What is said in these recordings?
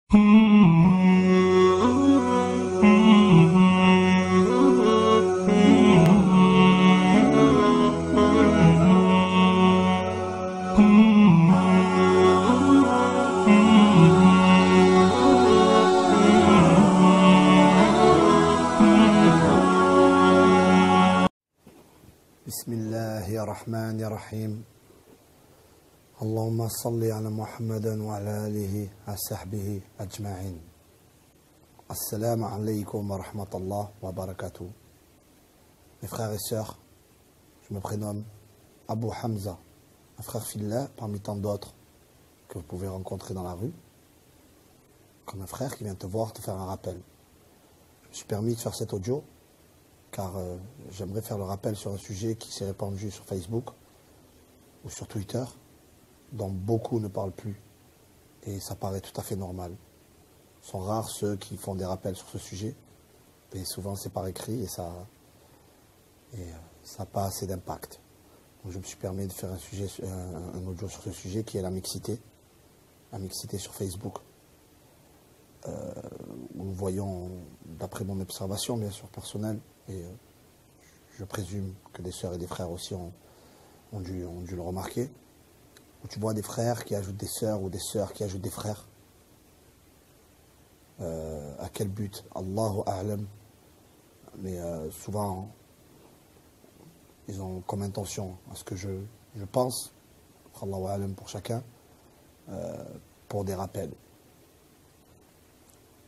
بسم الله الرحمن الرحيم اللهم صل على محمد وعلى آله وصحبه أجمعين. Assalamu alaikum wa rahmatullah wa barakatuh. Mes frères et sœurs, je me prénomme Abu Hamza, un frère fillah parmi tant d'autres que vous pouvez rencontrer dans la rue, comme un frère qui vient te voir, te faire un rappel. Je me suis permis de faire cet audio car j'aimerais faire le rappel sur un sujet qui s'est répandu sur Facebook ou sur Twitter, dont beaucoup ne parlent plus, et ça paraît tout à fait normal. Ce sont rares ceux qui font des rappels sur ce sujet, et souvent c'est par écrit, et ça n'a pas assez d'impact. Donc je me suis permis de faire un audio sur ce sujet qui est la mixité sur Facebook. Nous voyons, d'après mon observation bien sûr personnelle, et je présume que des sœurs et des frères aussi ont dû le remarquer, où tu vois des frères qui ajoutent des sœurs ou des sœurs qui ajoutent des frères. À quel but? Allahu a'lam. Mais souvent, ils ont comme intention, à ce que je pense, Allahu a'lam pour chacun, pour des rappels.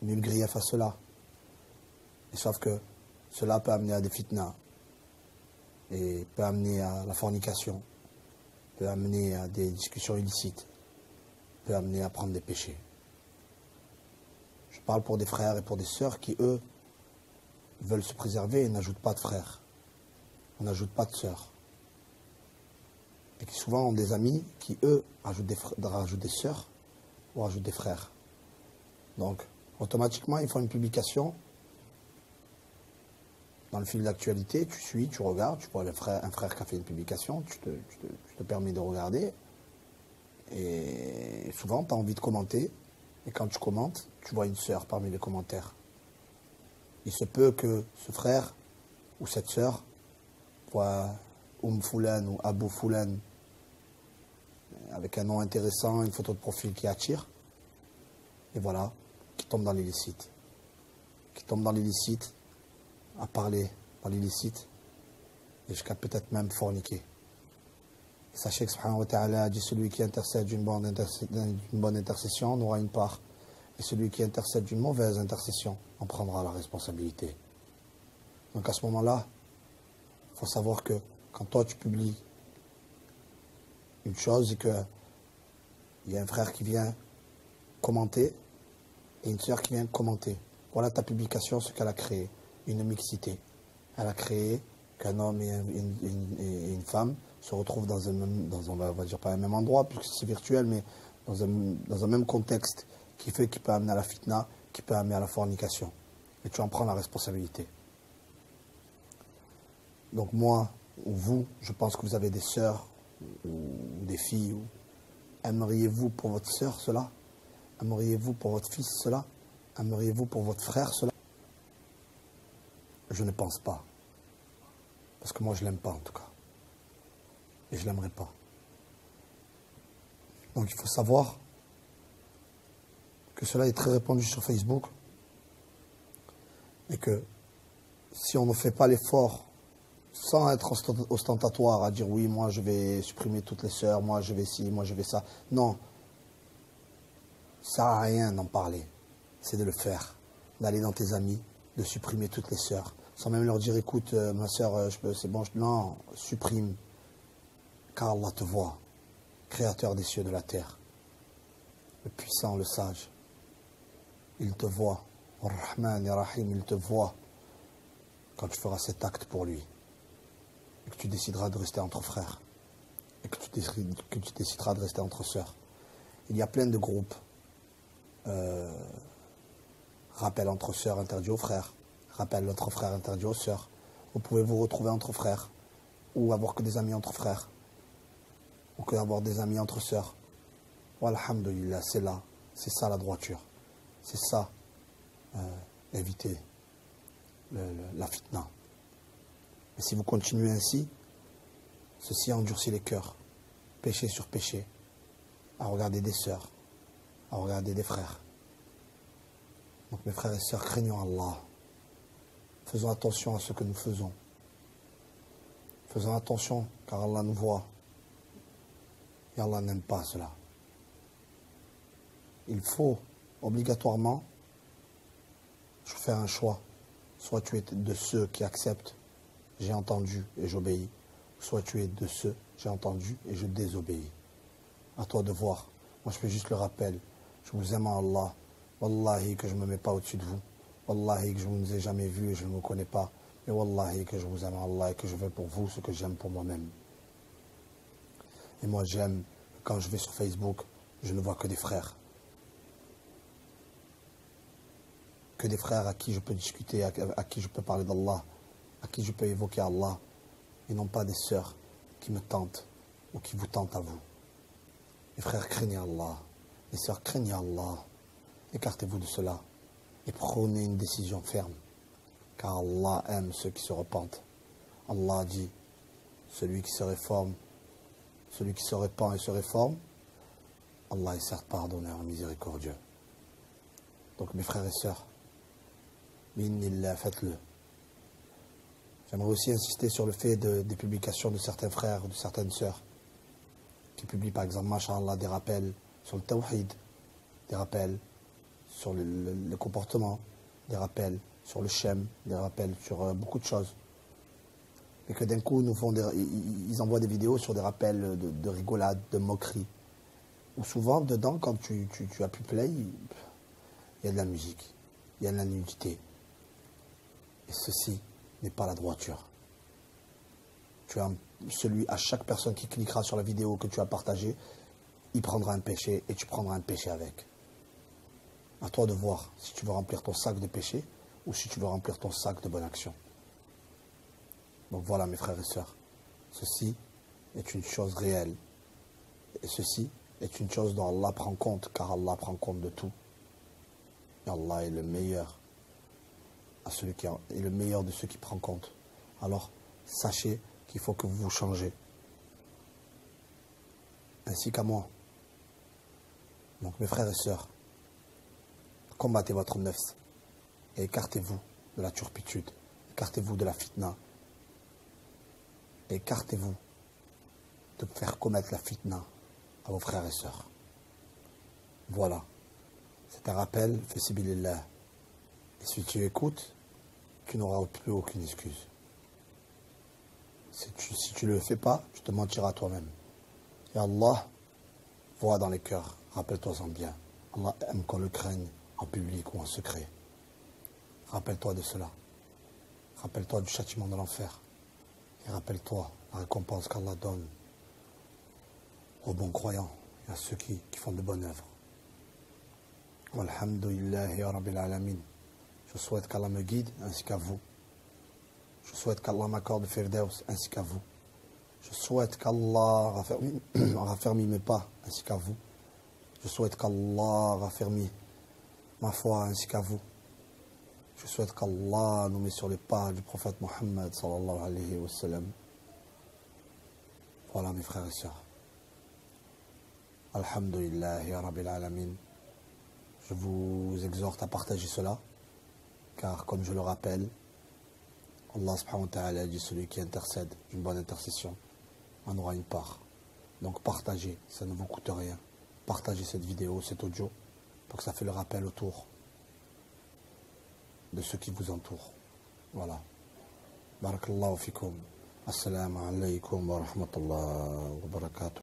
Nul grief à cela. Et sauf que cela peut amener à des fitnas, et peut amener à la fornication, peut amener à des discussions illicites, peut amener à prendre des péchés. Je parle pour des frères et pour des sœurs qui, eux, veulent se préserver et n'ajoutent pas de frères. On n'ajoute pas de sœurs. Et qui souvent ont des amis qui, eux, rajoutent des sœurs ou rajoutent des frères. Donc, automatiquement, ils font une publication. Dans le fil d'actualité, tu suis, tu regardes, tu vois un frère qui a fait une publication, tu te permets de regarder. Et souvent, tu as envie de commenter. Et quand tu commentes, tu vois une sœur parmi les commentaires. Il se peut que ce frère ou cette sœur voit Foulan ou Abu Foulan avec un nom intéressant, une photo de profil qui attire. Et voilà, qui tombe dans l'illicite. Qui tombe dans l'illicite, à parler dans l'illicite, et jusqu'à peut-être même forniquer. Et sachez que subhanahu wa ta'ala dit: celui qui intercède d'une bonne intercession en aura une part, et celui qui intercède d'une mauvaise intercession en prendra la responsabilité. Donc à ce moment-là, il faut savoir que quand toi tu publies une chose et qu'il y a un frère qui vient commenter et une sœur qui vient commenter, voilà ta publication, ce qu'elle a créé. Une mixité. Elle a créé qu'un homme et une femme se retrouvent dans on va dire pas un même endroit, puisque c'est virtuel, mais dans un même contexte qui peut amener à la fitna, qui peut amener à la fornication. Et tu en prends la responsabilité. Donc moi, ou vous, je pense que vous avez des sœurs ou des filles. Aimeriez-vous pour votre sœur cela? Aimeriez-vous pour votre fils cela? Aimeriez-vous pour votre frère cela? Je ne pense pas. Parce que moi, je ne l'aime pas, en tout cas. Et je ne l'aimerais pas. Donc, il faut savoir que cela est très répandu sur Facebook. Et que si on ne fait pas l'effort, sans être ostentatoire, à dire oui, moi, je vais supprimer toutes les sœurs, moi, je vais ci, moi, je vais ça. Non. Ça sert à rien d'en parler. C'est de le faire. D'aller dans tes amis, de supprimer toutes les sœurs. Sans même leur dire: écoute, ma sœur, c'est bon. Non, supprime. Car Allah te voit, créateur des cieux et de la terre. Le puissant, le sage. Il te voit. Ar-Rahman Ar-Rahim, il te voit quand tu feras cet acte pour lui. Et que tu décideras de rester entre frères. Et que tu décideras de rester entre sœurs. Il y a plein de groupes. Rappel entre sœurs interdit aux frères. Rappel entre frères interdit aux sœurs. Vous pouvez vous retrouver entre frères. Ou avoir que des amis entre frères. Ou avoir des amis entre sœurs. Walhamdulillah, c'est là. C'est ça la droiture. C'est ça, éviter la fitna. Et si vous continuez ainsi, ceci endurcit les cœurs, péché sur péché, à regarder des sœurs, à regarder des frères. Donc mes frères et sœurs, craignons Allah. Faisons attention à ce que nous faisons. Faisons attention, car Allah nous voit. Et Allah n'aime pas cela. Il faut obligatoirement faire un choix. Soit tu es de ceux qui acceptent, j'ai entendu et j'obéis. Soit tu es de ceux, j'ai entendu et je désobéis. À toi de voir. Moi je fais juste le rappel. Je vous aime en Allah. Wallahi que je ne me mets pas au-dessus de vous. Wallahi que je ne vous ai jamais vu et je ne vous connais pas. Mais Wallahi que je vous aime en Allah et que je veux pour vous ce que j'aime pour moi-même. Et moi j'aime, quand je vais sur Facebook, je ne vois que des frères. Que des frères à qui je peux discuter, à qui je peux parler d'Allah, à qui je peux évoquer Allah, et non pas des sœurs qui me tentent ou qui vous tentent à vous. Les frères, craignez Allah. Les sœurs, craignez Allah. Écartez-vous de cela et prenez une décision ferme, car Allah aime ceux qui se repentent. Allah dit, celui qui se réforme, celui qui se repent et se réforme, Allah est certes pardonneur, miséricordieux. Donc mes frères et sœurs, Bi'idhnillah, faites-le. J'aimerais aussi insister sur le fait des publications de certains frères ou de certaines sœurs qui publient par exemple, masha'Allah, des rappels sur le tawhid, des rappels sur le comportement, des rappels sur le shem, des rappels sur beaucoup de choses. Et que d'un coup, ils envoient des vidéos sur des rappels de rigolade, de moquerie. Où souvent, dedans, quand tu as pu play, il y a de la musique, il y a de la nudité. Et ceci n'est pas la droiture. Tu as à chaque personne qui cliquera sur la vidéo que tu as partagée, il prendra un péché et tu prendras un péché avec. À toi de voir si tu veux remplir ton sac de péché ou si tu veux remplir ton sac de bonne action. Donc voilà mes frères et sœurs, ceci est une chose réelle. Et ceci est une chose dont Allah prend compte, car Allah prend compte de tout. Et Allah est le meilleur est le meilleur de ceux qui prend compte. Alors, sachez qu'il faut que vous vous changez. Ainsi qu'à moi. Donc, mes frères et sœurs, combattez votre nefs et écartez-vous de la turpitude, écartez-vous de la fitna, écartez-vous de faire commettre la fitna à vos frères et sœurs. Voilà. C'est un rappel, fais sibilillah. Et si tu écoutes, tu n'auras plus aucune excuse. Si tu ne le fais pas, tu te mentiras toi-même. Et Allah voit dans les cœurs, rappelle-toi-en bien. Allah aime qu'on le craigne en public ou en secret. Rappelle-toi de cela. Rappelle-toi du châtiment de l'enfer. Et rappelle-toi la récompense qu'Allah donne aux bons croyants et à ceux qui font de bonnes œuvres. Walhamdulillahi rabbil alamin. Je souhaite qu'Allah me guide ainsi qu'à vous. Je souhaite qu'Allah m'accorde Firdaus ainsi qu'à vous. Je souhaite qu'Allah raffermit mes pas ainsi qu'à vous. Je souhaite qu'Allah raffermit ma foi ainsi qu'à vous. Je souhaite qu'Allah nous met sur les pas du prophète Mohammed sallallahu alayhi wa sallam. Voilà mes frères et sœurs. Alhamdulillahi rabbil alamin. Je vous exhorte à partager cela. Car, comme je le rappelle, Allah subhanahu wa ta'ala dit celui qui intercède d'une bonne intercession en aura une part. Donc partagez, ça ne vous coûte rien. Partagez cette vidéo, cet audio, pour que ça fait le rappel autour de ceux qui vous entourent. Voilà. Barakallahu fikum. Assalamu alaikum wa rahmatullahi wa barakatuh.